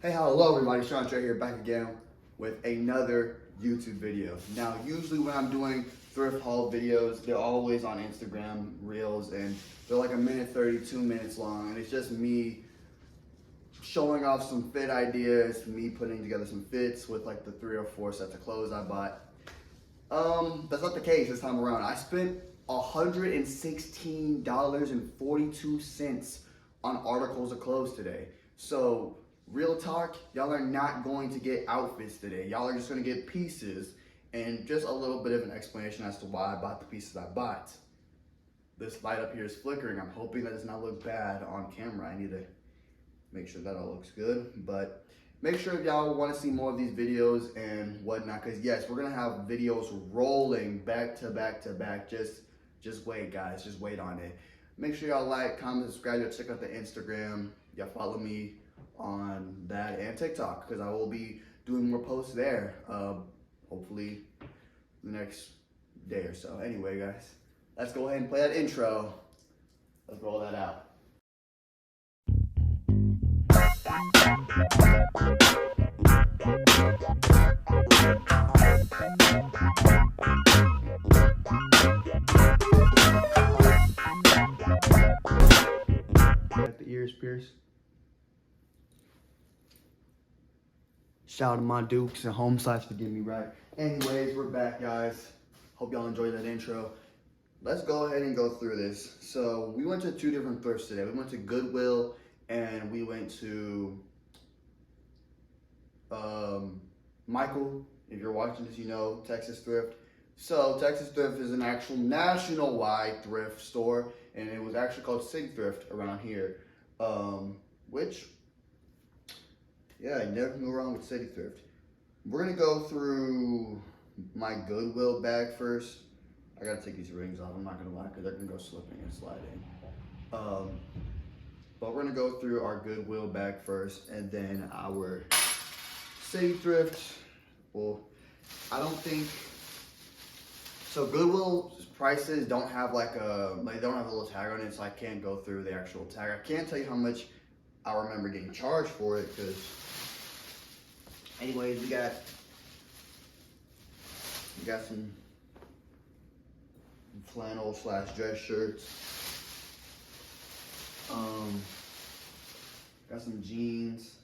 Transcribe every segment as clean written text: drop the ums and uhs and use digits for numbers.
Hey, hello everybody, Sean Trey here, back again with another YouTube video. Now, usually when I'm doing thrift haul videos, they're always on Instagram Reels, and they're like 1:30, 2 minutes long, and it's just me showing off some fit ideas, me putting together some fits with like the 3 or 4 sets of clothes I bought. That's not the case this time around. I spent $116.42 on articles of clothes today. So, real talk, y'all are not going to get outfits today. Y'all are just gonna get pieces and just a little bit of an explanation as to why I bought the pieces I bought. This light up here is flickering. I'm hoping that does not look bad on camera. I need to make sure that all looks good, but make sure if y'all want to see more of these videos and whatnot, because yes, we're gonna have videos rolling back to back to back. Just wait, guys, just wait on it. Make sure y'all like, comment, subscribe, y'all check out the Instagram, y'all follow me on that and TikTok, because I will be doing more posts there, hopefully the next day or so. Anyway, guys, let's go ahead and play that intro. Let's roll that out. Got the ears pierced. Shout out to my Dukes and home sites for getting me right. Anyways, we're back, guys. Hope y'all enjoyed that intro. Let's go ahead and go through this. So we went to 2 different thrifts today. We went to Goodwill and we went to Michael. If you're watching this, you know Texas Thrift. So Texas Thrift is an actual national-wide thrift store, and it was actually called City Thrift around here, which, yeah, you never can go wrong with City Thrift. We're gonna go through my Goodwill bag first. I gotta take these rings off, I'm not gonna lie, because they're gonna go slipping and sliding. But we're gonna go through our Goodwill bag first, and then our City Thrift. Well, I don't think, so Goodwill's prices don't have like they don't have a little tag on it, so I can't go through the actual tag. I can't tell you how much I remember getting charged for it, because anyways, we got some flannel / dress shirts. Got some jeans.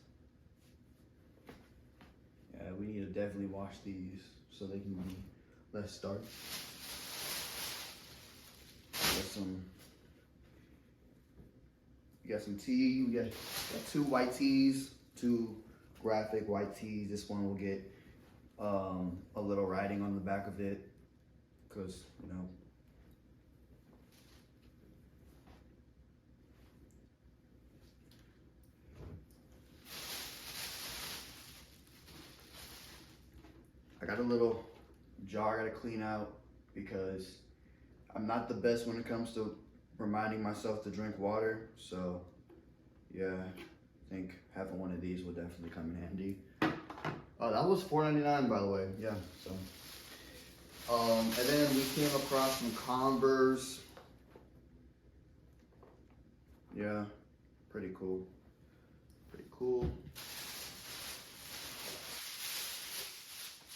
Yeah, we need to definitely wash these so they can be less starch. We got some tea. We got 2 white tees, 2 graphic white tees. This one will get a little writing on the back of it, because, you know, I got a little jar I gotta clean out, because I'm not the best when it comes to reminding myself to drink water. So yeah, I think having one of these would definitely come in handy. Oh, that was $4.99, by the way. Yeah, so and then we came across some Converse. Yeah, pretty cool.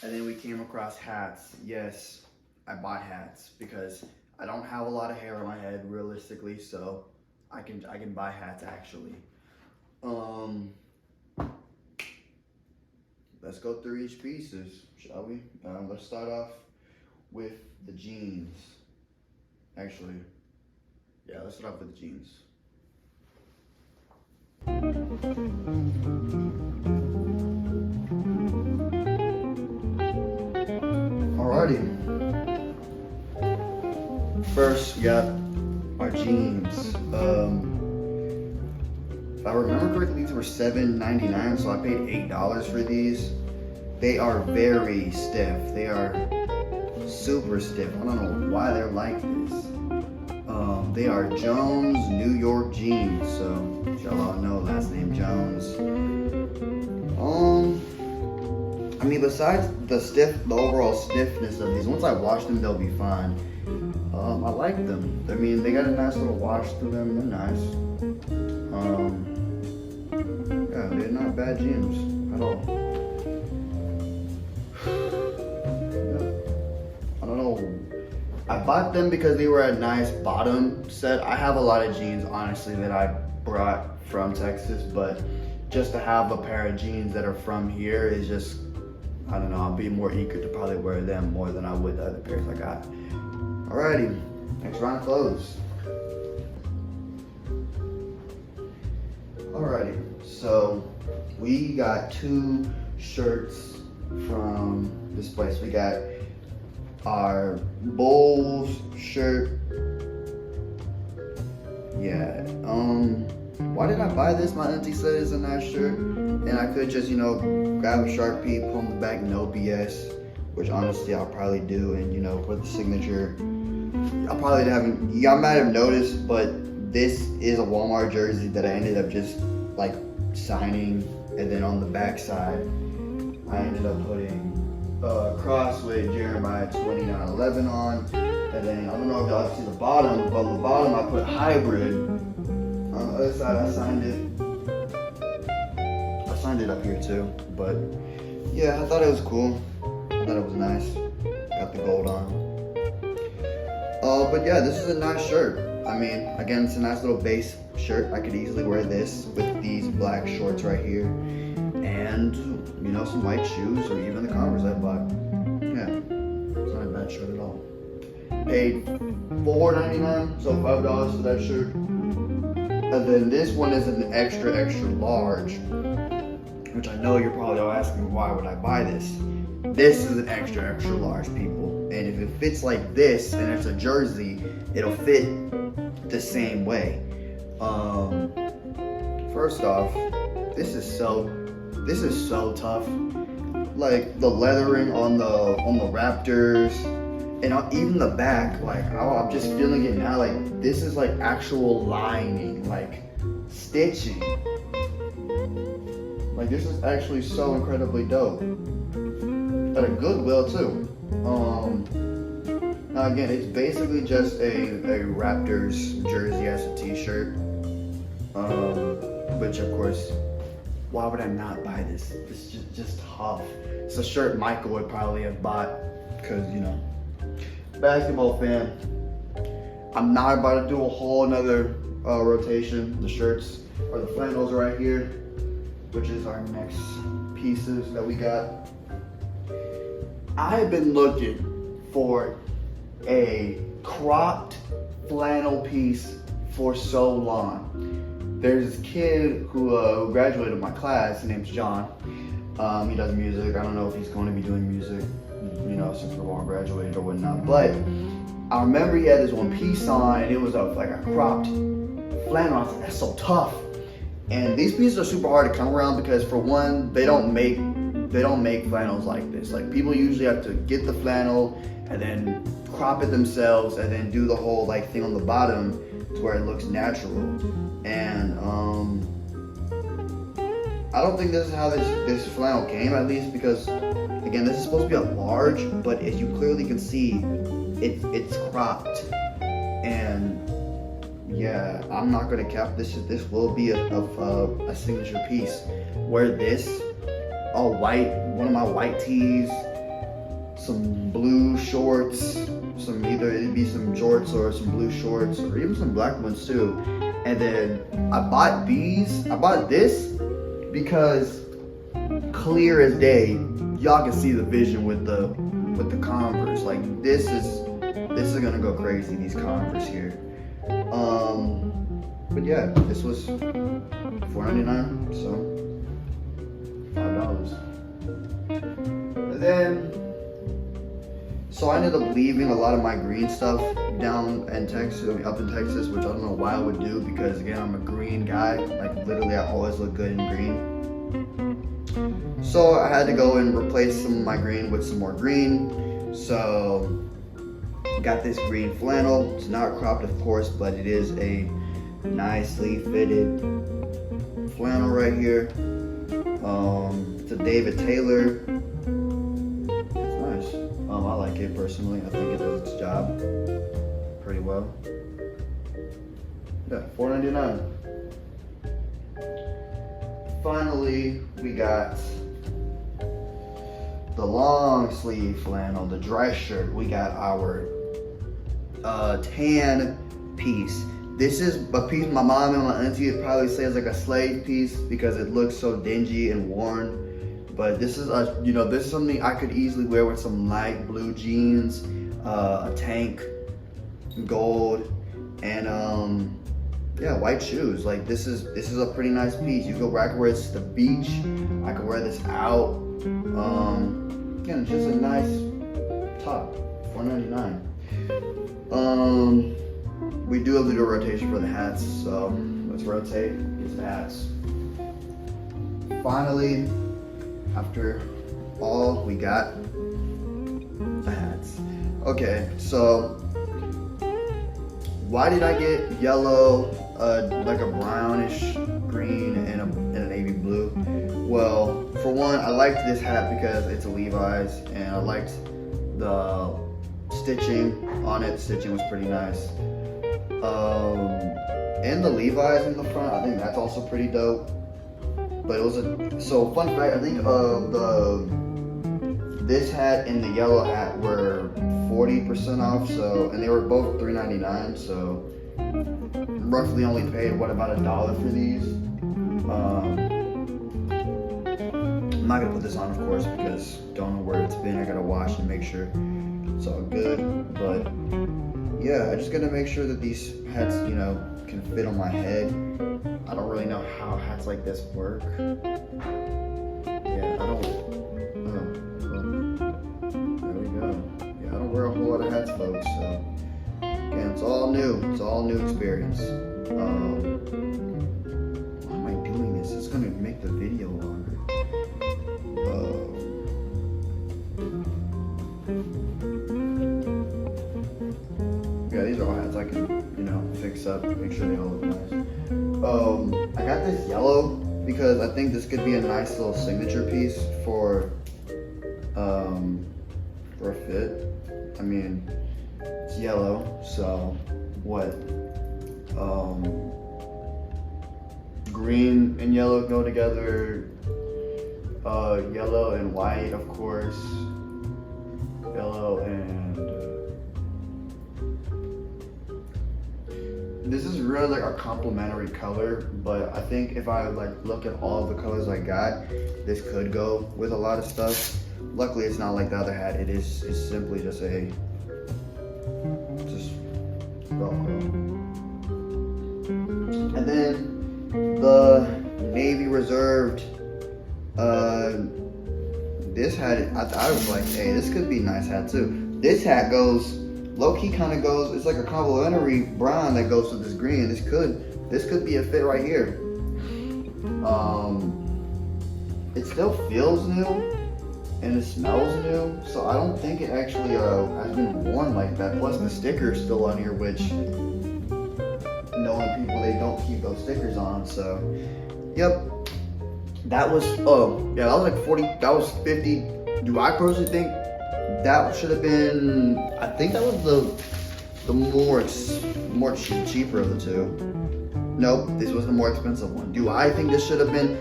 And then we came across hats. Yes, I bought hats because I don't have a lot of hair on my head realistically, so I can buy hats actually. Let's go through each pieces, shall we? Let's start off with the jeans. Actually, yeah, let's start off with the jeans. Alrighty. First, we got our jeans. If I remember correctly, these were $7.99, so I paid $8 for these. They are very stiff. They are super stiff. I don't know why they're like this. They are Jones New York jeans, so y'all all know last name Jones. I mean, besides the overall stiffness of these, once I wash them, they'll be fine. I like them. I mean, they got a nice little wash to them. They're nice. Yeah, they're not bad jeans at all. I don't know. I bought them because they were a nice bottom set. I have a lot of jeans, honestly, that I brought from Texas, but just to have a pair of jeans that are from here is just, I don't know, I'll be more eager to probably wear them more than I would the other pairs I got. Alrighty, next round of clothes. Alrighty, so we got 2 shirts from this place. We got our Bulls shirt. Yeah, why did I buy this? My auntie said it's a nice shirt, and I could just, you know, grab a Sharpie, pull on the back, no BS, which honestly I'll probably do, and, you know, put the signature. Y'all might have noticed, but this is a Walmart jersey that I ended up just like signing, and then on the back side, I ended up putting cross with Jeremiah 29:11 on, and then I don't know if y'all see the bottom, but on the bottom I put hybrid. On the other side I signed it up here too, but yeah, I thought it was cool. I thought it was nice. Got the gold on. But yeah, this is a nice shirt. I mean, again, it's a nice little base shirt. I could easily wear this with these black shorts right here, and, you know, some white shoes, or even the Converse I bought. Yeah, it's not a bad shirt at all. Paid $4.99, so $5 for that shirt. And then this one is an extra large, which I know you're probably all asking, why would I buy this? This is an extra large, people. And if it fits like this, and it's a jersey, it'll fit the same way. First off, this is so tough. Like the leathering on the Raptors, and even the back, like, oh, I'm just feeling it now. Like, this is like actual lining, like stitching. Like, this is actually so incredibly dope. At a Goodwill too. Now again, it's basically just a Raptors jersey as a t-shirt. Which of course, why would I not buy this? It's just tough. It's a shirt Michael would probably have bought, because, you know, basketball fan. I'm not about to do a whole another rotation. The shirts or the flannels right here, which is our next pieces that we got. I've been looking for a cropped flannel piece for so long. There's this kid who graduated my class. His name's John. He does music. I don't know if he's going to be doing music, you know, since we're all graduated or whatnot. But I remember he had this one piece on, and it was like a cropped flannel. I was like, that's so tough. And these pieces are super hard to come around because, for one, they don't make flannels like this. Like, people usually have to get the flannel and then crop it themselves and then do the whole like thing on the bottom to where it looks natural. And I don't think this is how this flannel came, at least, because again, this is supposed to be a large, but as you clearly can see, it's cropped. And yeah, I'm not gonna cap this. This will be a signature piece. Wear this all white, one of my white tees, some blue shorts, it'd be some jorts or some blue shorts, or even some black ones too. And then I bought this because clear as day, y'all can see the vision with the Converse. Like, this is gonna go crazy, these Converse here. But yeah, this was $4.99, so $5. And then, so I ended up leaving a lot of my green stuff down in Texas, up in Texas, which I don't know why I would do, because again, I'm a green guy. Like, literally, I always look good in green. So I had to go and replace some of my green with some more green. So got this green flannel. It's not cropped, of course, but it is a nicely fitted flannel right here. It's a David Taylor. It's nice. I like it personally. I think it does its job pretty well. Yeah, $4.99. finally, we got the long sleeve flannel, the dress shirt. We got our tan piece. This is a piece my mom and my auntie would probably say is like a slave piece because it looks so dingy and worn. But this is this is something I could easily wear with some light blue jeans, a tank, gold, and yeah, white shoes. Like this is a pretty nice piece. I could wear this to the beach. I could wear this out. Again, it's just a nice top, $4.99. We do have to do a rotation for the hats, so let's rotate these hats. Finally, after all, we got the hats. Okay, so why did I get yellow, like a brownish green and a navy blue? Well, for one, I liked this hat because it's a Levi's, and I liked the stitching on it. The stitching was pretty nice. And the Levi's in the front, I think that's also pretty dope. But it was so fun fact, I think this hat and the yellow hat were 40% off, so, and they were both $3.99, so roughly only paid, what, about $1 for these. I'm not gonna put this on, of course, because don't know where it's been. I gotta wash and make sure it's all good, but yeah, I just gotta make sure that these hats, can fit on my head. I don't really know how hats like this work. Yeah, I don't. Well, there we go. Yeah, I don't wear a whole lot of hats, folks. So again, it's all new. It's all new experience. Why am I doing this? It's gonna make the video longer. Yeah, these are all hats I can, fix up, make sure they all look nice. I got this yellow because I think this could be a nice little signature piece for a fit. I mean, it's yellow, so what? Green and yellow go together. Yellow and white, of course. Yellow and this is really like a complementary color, but I think if I look at all of the colors I got, this could go with a lot of stuff. Luckily, it's not like the other hat. It's simply just Velcro. And then the Navy reserved. This hat, I was like, hey, this could be a nice hat too. This hat goes. Low-key kind of goes, it's like a complementary brown that goes with this green. This could be a fit right here. It still feels new and it smells new, so I don't think it actually has been worn like that. Plus the sticker's still on here, which knowing people, they don't keep those stickers on, so yep. That was like 40, that was 50. Do I personally think that should have been, I think that was the more cheaper of the two. Nope, this was the more expensive one. Do I think this should have been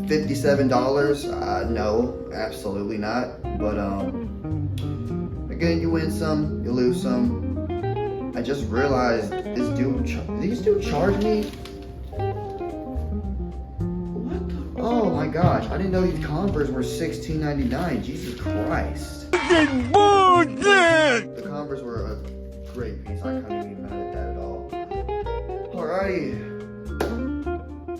$57? No, absolutely not. But again, you win some, you lose some. I just realized these dudes charge me? What the? Oh my gosh, I didn't know these Converse were $16.99. Jesus Christ. Bullshit! The Converse were a great piece. I couldn't even mad at that at all. Alrighty.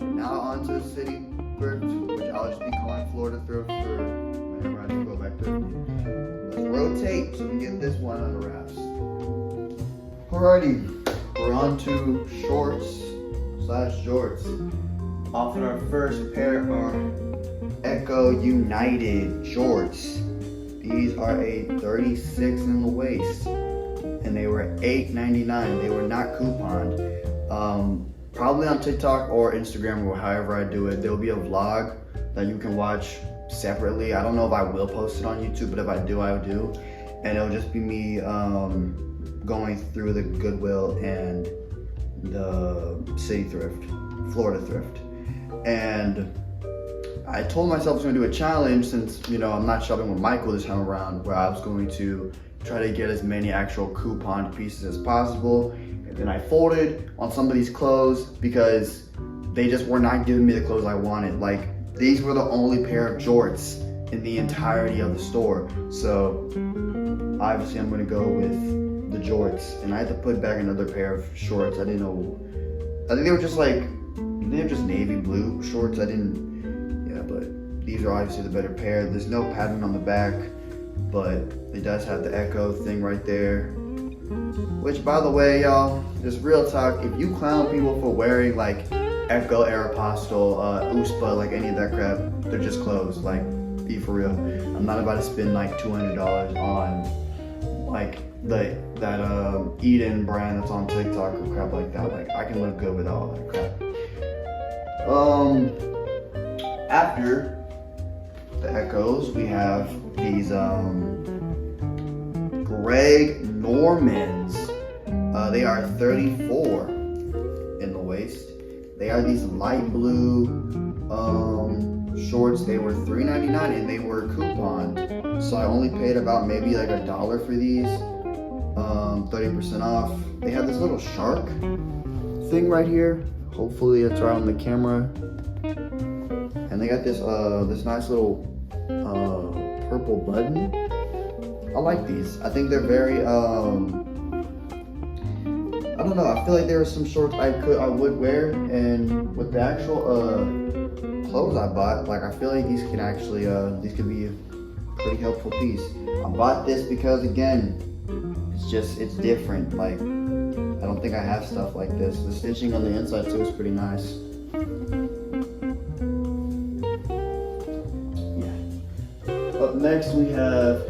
Now on to City Thrift, which I'll just be calling Florida Thrift for whenever I do go back to. Let's rotate so we can get this one under wraps. Alrighty. We're on to shorts/jorts. Off in our first pair are Echo United jorts. These are a 36 in the waist, and they were $8.99. They were not couponed. Probably on TikTok or Instagram or however I do it, there'll be a vlog that you can watch separately. I don't know if I will post it on YouTube, but if I do, I do. And it'll just be me going through the Goodwill and the City Thrift, Florida Thrift. And I told myself I was gonna do a challenge since, you know, I'm not shopping with Michael this time around, where I was going to try to get as many actual coupon pieces as possible. And then I folded on some of these clothes because they just were not giving me the clothes I wanted. Like, these were the only pair of jorts in the entirety of the store. So obviously I'm gonna go with the jorts, and I had to put back another pair of shorts. I didn't know, I think they were just like, they were just navy blue shorts. I didn't, yeah, but these are obviously the better pair. There's no pattern on the back, but it does have the Echo thing right there. Which, by the way, y'all, just real talk, if you clown people for wearing like Echo, Aeropostale, USPA, like any of that crap, they're just clothes. Like, be for real. I'm not about to spend like $200 on like that Eden brand that's on TikTok or crap like that. Like, I can look good with all that crap. After the Echoes, we have these Greg Normans. They are 34 in the waist. They are these light blue shorts. They were $3.99 and they were couponed. So I only paid about maybe like $1 for these. 30% off. They have this little shark thing right here. Hopefully it's right on the camera. And they got this this nice little purple button. I like these. I think they're very I don't know, I feel like there are some shorts I would wear, and with the actual clothes I bought, like, I feel like these can actually these could be a pretty helpful piece. I bought this because, again, it's different. Like, I don't think I have stuff like this. The stitching on the inside too is pretty nice. Yeah. Up next we have,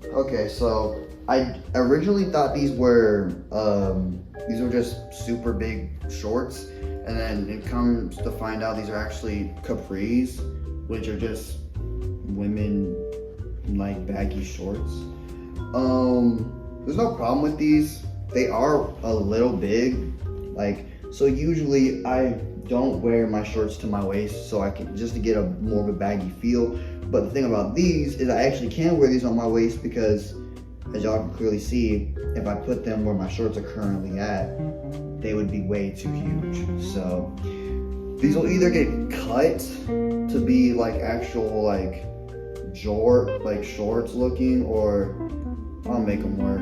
okay, so I originally thought these were just super big shorts, and then it comes to find out these are actually capris, which are just women like baggy shorts. There's no problem with these. They are a little big, like, so usually I don't wear my shorts to my waist so I can, just to get a more of a baggy feel. But the thing about these is I actually can wear these on my waist because, as y'all can clearly see, if I put them where my shorts are currently at, they would be way too huge. So these will either get cut to be like actual like shorts looking, or I'll make them work.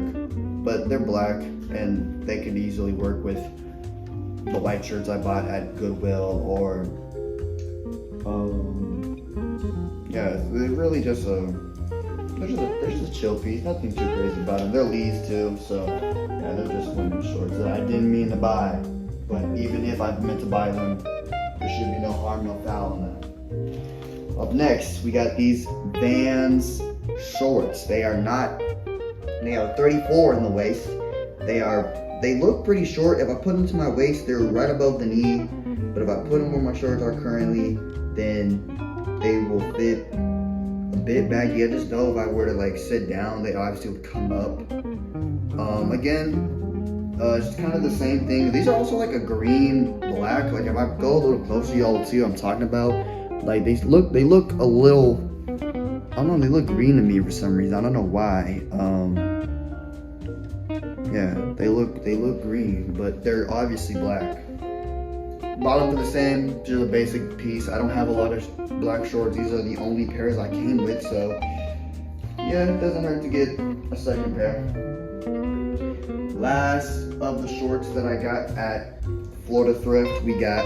But they're black and they could easily work with the white shirts I bought at Goodwill, or yeah, they're really just they're just a chill piece, nothing too crazy about them. They're Lee's too, so yeah, they're just women's shorts that I didn't mean to buy. But even if I meant to buy them, there should be no harm, no foul in them. Up next, we got these Vans shorts. They are 34 in the waist. They look pretty short. If I put them to my waist, they're right above the knee. But if I put them where my shorts are currently, then they will fit a bit baggy. I just know if I were to like sit down, they obviously would come up. Again, it's kind of the same thing. These are also like a green black. Like, if I go a little closer, y'all will see what I'm talking about. Like, they look a little, I don't know, they look green to me for some reason. I don't know why. Yeah, they look green, but they're obviously black. Bottoms are the same, just a basic piece. I don't have a lot of black shorts. These are the only pairs I came with, so yeah, it doesn't hurt to get a second pair. Last of the shorts that I got at Florida Thrift, we got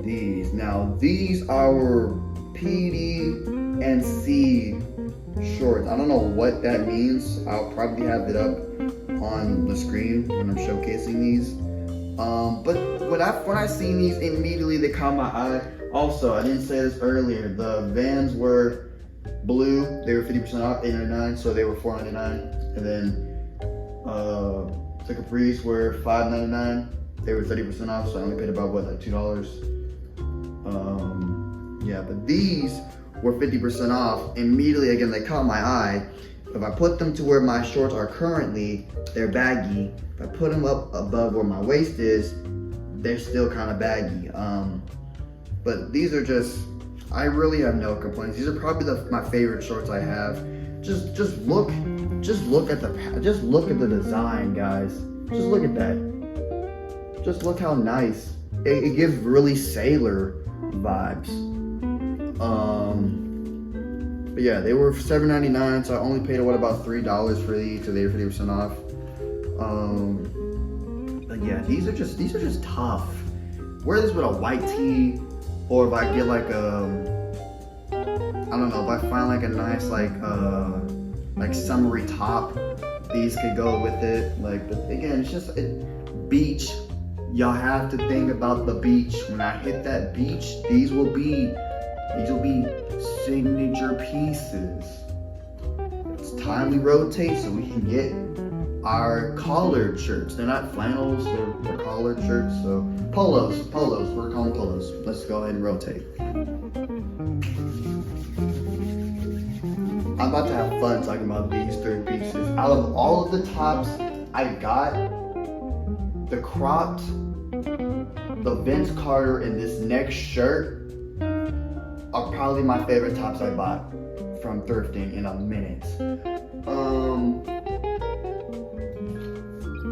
these. Now, these are PD and C shorts. I don't know what that means. I'll probably have it up on the screen when I'm showcasing these. But when I seen these, immediately they caught my eye. Also, I didn't say this earlier, the Vans were blue. They were 50% off, $8.99, so they were $4.99. And then the capris were $5.99. They were 30% off, so I only paid about what, like $2. Yeah, but these were 50% off. Immediately, again, they caught my eye. If I put them to where my shorts are currently, they're baggy. If I put them up above where my waist is, they're still kind of baggy. But these are just, I really have no complaints. These are probably my favorite shorts I have. Just look at the design, guys. Just look at that. Just look how nice. It gives really sailor vibes. But yeah, they were $7.99, so I only paid about $3 for these, so they were 50% off. But yeah, these are just tough. Wear this with a white tee, or if I get like I don't know, if I find like a nice like summery top, these could go with it. Like, but again, it's just beach. Y'all have to think about the beach. When I hit that beach, these will be signature pieces. It's time we rotate so we can get our collared shirts. They're not flannels, they're collared shirts. So polos, we're calling polos. Let's go ahead and rotate. I'm about to have fun talking about these 3 pieces. Out of all of the tops I got, the cropped, the Vince Carter, and this next shirt are probably my favorite tops I bought from thrifting in a minute.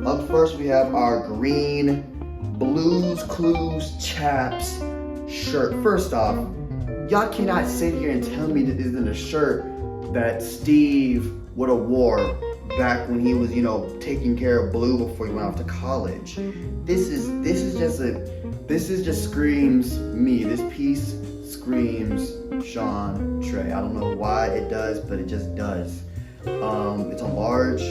Up first we have our green Blues Clues Chaps shirt. First off, y'all cannot sit here and tell me that this isn't a shirt that Steve would have wore back when he was, taking care of Blue before he went off to college. This just screams me. This piece screams Sean Trey. I don't know why it does, but it just does. It's a large,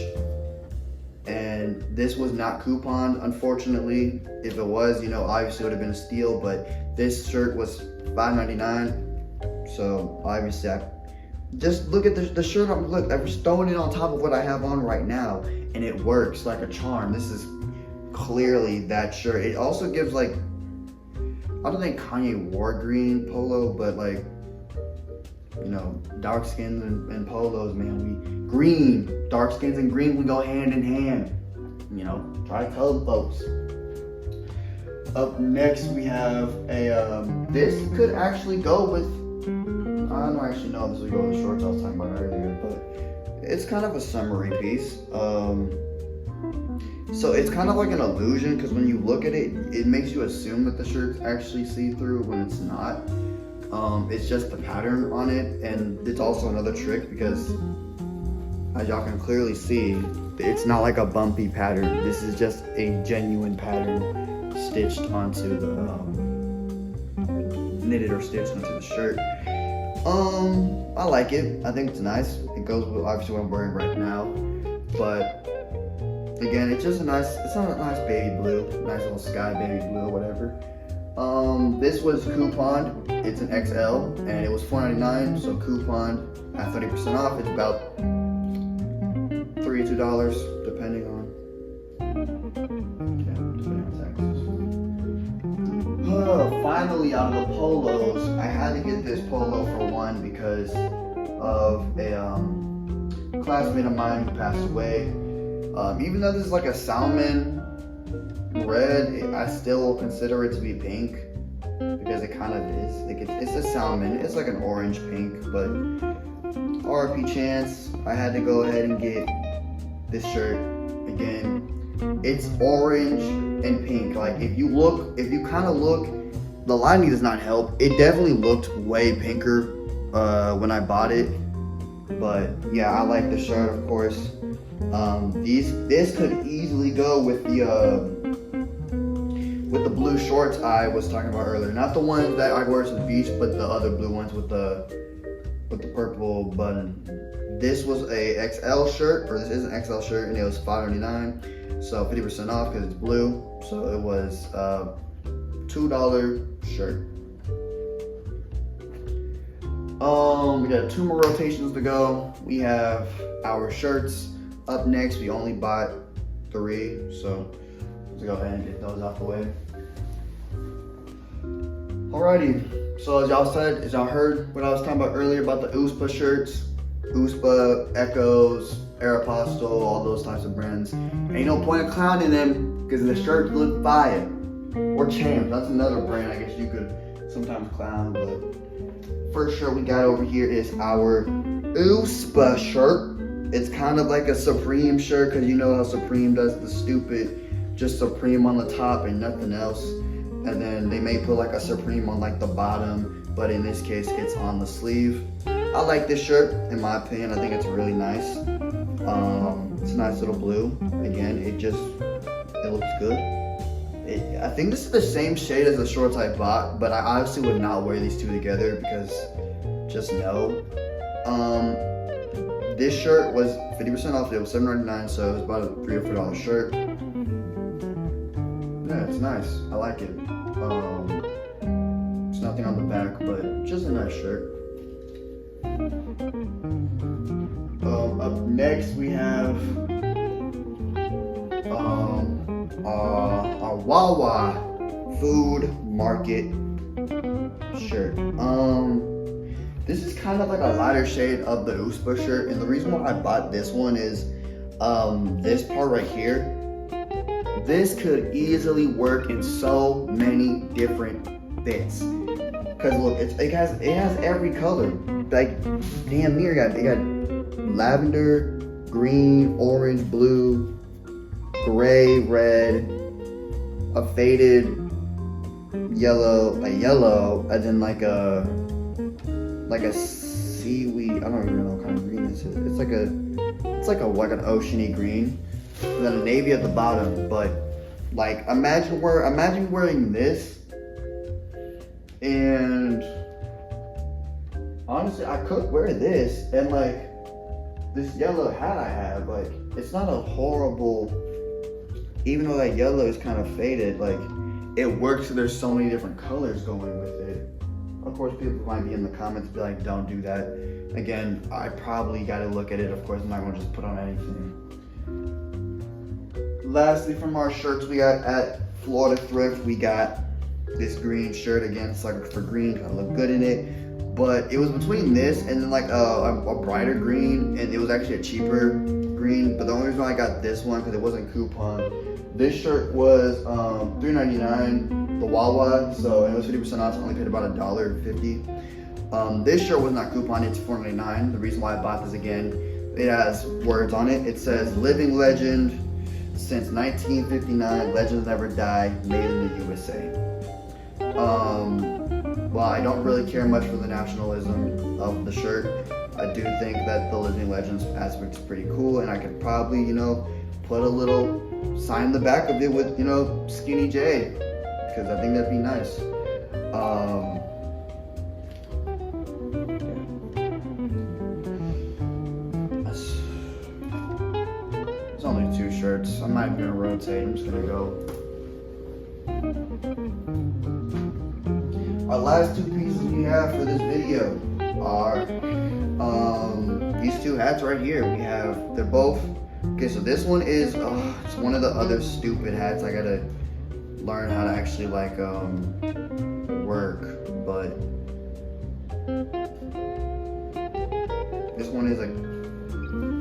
and this was not couponed, unfortunately. If it was, obviously it would have been a steal, but this shirt was $5.99, so obviously just look at the shirt. Look, I'm just throwing it on top of what I have on right now, and it works like a charm. This is clearly that shirt. It also gives like, I don't think Kanye wore green polo, but like, dark skins and polos, man. Dark skins and green, we go hand in hand. Try to tell the folks. Up next, we have this could actually go with, I don't actually know if this would go with the shorts I was talking about earlier, but it's kind of a summery piece. So it's kind of like an illusion, because when you look at it, it makes you assume that the shirt's actually see-through when it's not. It's just the pattern on it, and it's also another trick because, as y'all can clearly see, it's not like a bumpy pattern. This is just a genuine pattern stitched onto the knitted or stitched onto the shirt. I like it. I think it's nice. It goes with obviously what I'm wearing right now, but again, it's a nice baby blue, nice little sky baby blue, whatever. This was couponed. It's an XL, and it was $4.99. So couponed at 30% off. It's about $3 to $2, depending on taxes. Finally, out of the polos, I had to get this polo for one because of a classmate of mine who passed away. Even though this is like a salmon red, I still consider it to be pink because it kind of is. Like it's a salmon. It's like an orange pink, but RP chance, I had to go ahead and get this shirt. Again, it's orange and pink. Like if you kind of look, the lighting does not help. It definitely looked way pinker when I bought it, but yeah, I like the shirt, of course. This could easily go with the blue shorts I was talking about earlier. Not the ones that I wear to the beach, but the other blue ones with the purple button. This was a XL shirt, or this is an XL shirt, and it was $5.99, so 50% off because it's blue. So it was $2 shirt. We got 2 more rotations to go. We have our shirts. Up next, we only bought 3, so let's go ahead and get those out the way. Alrighty, so as y'all heard what I was talking about earlier about the USPA shirts, USPA, Echoes, Aeropostale, all those types of brands. Ain't no point of clowning them because the shirts look fire. Or Champs, that's another brand I guess you could sometimes clown, but First shirt we got over here is our USPA shirt. It's kind of like a Supreme shirt, because you know how Supreme does the stupid just Supreme on the top and nothing else. And then they may put like a Supreme on like the bottom, but in this case it's on the sleeve. I like this shirt, in my opinion. I think it's really nice. It's a nice little blue. Again, it looks good. I think this is the same shade as the shorts I bought, but I obviously would not wear these two together because just no. This shirt was 50% off. It was $7.99, so it was about a $3 or $4 shirt. Yeah, it's nice. I like it. There's nothing on the back, but just a nice shirt. Up next we have our Wawa food market shirt. This is kind of like a lighter shade of the USPA shirt, and the reason why I bought this one is this part right here. This could easily work in so many different fits. Cause look, it has every color. Like damn near it got lavender, green, orange, blue, gray, red, a faded yellow, and then like a seaweed. I don't even know what kind of green this is. It's like an oceany green, and then a navy at the bottom. But like imagine wearing this, and honestly I could wear this and like this yellow hat I have. Like it's not a horrible, even though that yellow is kind of faded, like it works. There's so many different colors going with it. Of course, people might be in the comments be like, don't do that. Again, I probably got to look at it. Of course, I'm not going to just put on anything. Lastly, from our shirts we got at Florida Thrift, we got this green shirt. Again, sucker for green, kind of look good in it. But it was between this and then like a brighter green, and it was actually a cheaper green. But the only reason why I got this one because it wasn't coupon. This shirt was $3.99, the Wawa, so it was 50% off. So I only paid about $1.50. This shirt was not coupon, it's $4.99. The reason why I bought this, again, it has words on it. It says, living legend since 1959, legends never die, made in the USA. Well, I don't really care much for the nationalism of the shirt. I do think that the living legends aspect is pretty cool, and I could probably, put a little sign in the back of it with, Skinny J, because I think that'd be nice. It's only two shirts. I'm not even gonna rotate. I'm just gonna go. Our last two pieces we have for this video are these two hats right here. They're both. Okay, so this one is, it's one of the other stupid hats I gotta learn how to actually work, but this one is it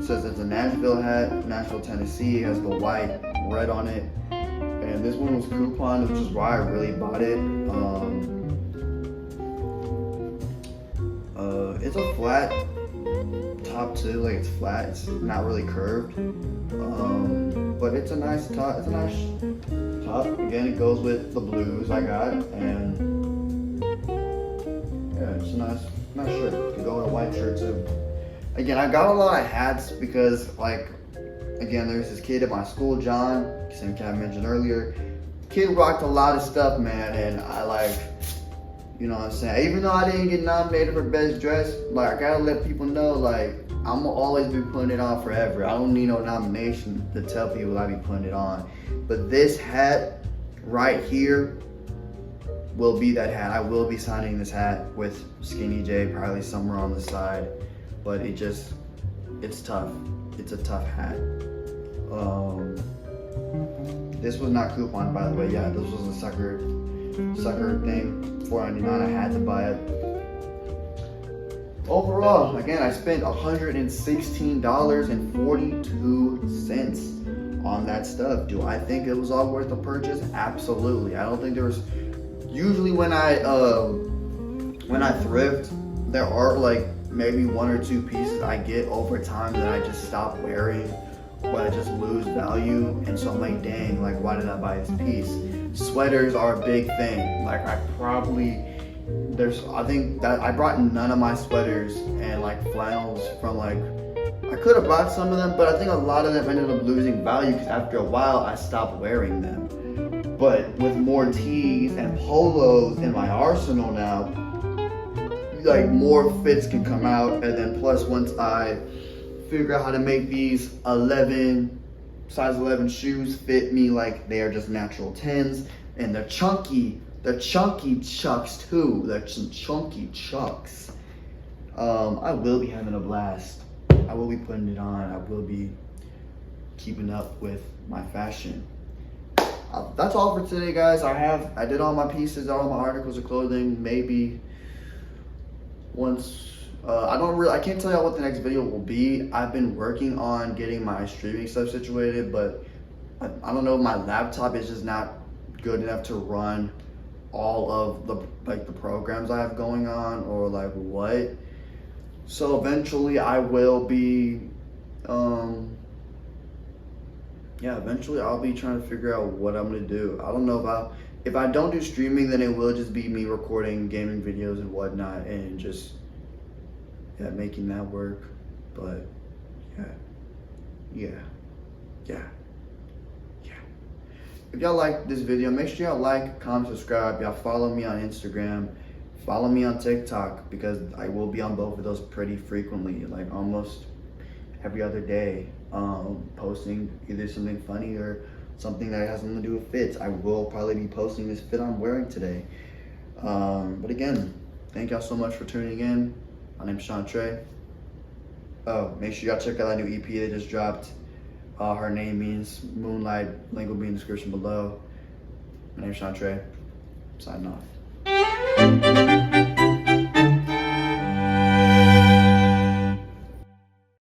says it's a Nashville hat, Nashville, Tennessee. It has the white, red on it, and this one was coupon, which is why I really bought it. It's a flat top too, like it's flat, it's not really curved, but it's a nice top. It's a nice top. Again, it goes with the blues I got, and yeah, it's a nice shirt. It can go with a white shirt too. Again, I got a lot of hats because, again, there's this kid at my school, John, same kid I mentioned earlier. Kid rocked a lot of stuff, man, and I you know what I'm saying? Even though I didn't get nominated for best dress, I gotta let people know, I'm gonna always be putting it on forever. I don't need no nomination to tell people I be putting it on. But this hat right here will be that hat. I will be signing this hat with Skinny J probably somewhere on the side. But it's tough. It's a tough hat. This was not coupon, by the way. Yeah, this was a sucker thing. $4.99. I had to buy it. Overall, again, I spent $116.42 on that stuff. Do I think it was all worth the purchase? Absolutely. I don't think there was. Usually when I when I thrift, there are like maybe 1 or 2 pieces I get over time that I just stop wearing, or I just lose value, and so I'm like, dang, like why did I buy this piece? Sweaters are a big thing. Like I think that I brought none of my sweaters and like flannels from like, I could have bought some of them, but I think a lot of them ended up losing value because after a while I stopped wearing them. But with more tees and polos in my arsenal now, like more fits can come out, and then plus once I figure out how to make these size 11 shoes fit me like they are just natural 10s, and the chunky chucks too, the chunky chucks. I will be having a blast. I will be putting it on. I will be keeping up with my fashion. That's all for today, guys. I did all my pieces, all my articles of clothing. Maybe once I can't tell y'all what the next video will be. I've been working on getting my streaming stuff situated, but I don't know, my laptop is just not good enough to run all of the programs I have going on, or like what. So eventually I will be eventually I'll be trying to figure out what I'm gonna do. I don't know if I don't do streaming, then it will just be me recording gaming videos and whatnot, and just making that work. But yeah. If y'all like this video, make sure y'all like, comment, subscribe. Y'all follow me on Instagram, follow me on TikTok, because I will be on both of those pretty frequently, like almost every other day, posting either something funny or something that has something to do with fits. I will probably be posting this fit I'm wearing today. But again, thank y'all so much for tuning in. My name's Sean Trey. Oh, make sure y'all check out that new EP they just dropped. Her name means Moonlight. Link will be in the description below. My name's Sean Trey. Signing off.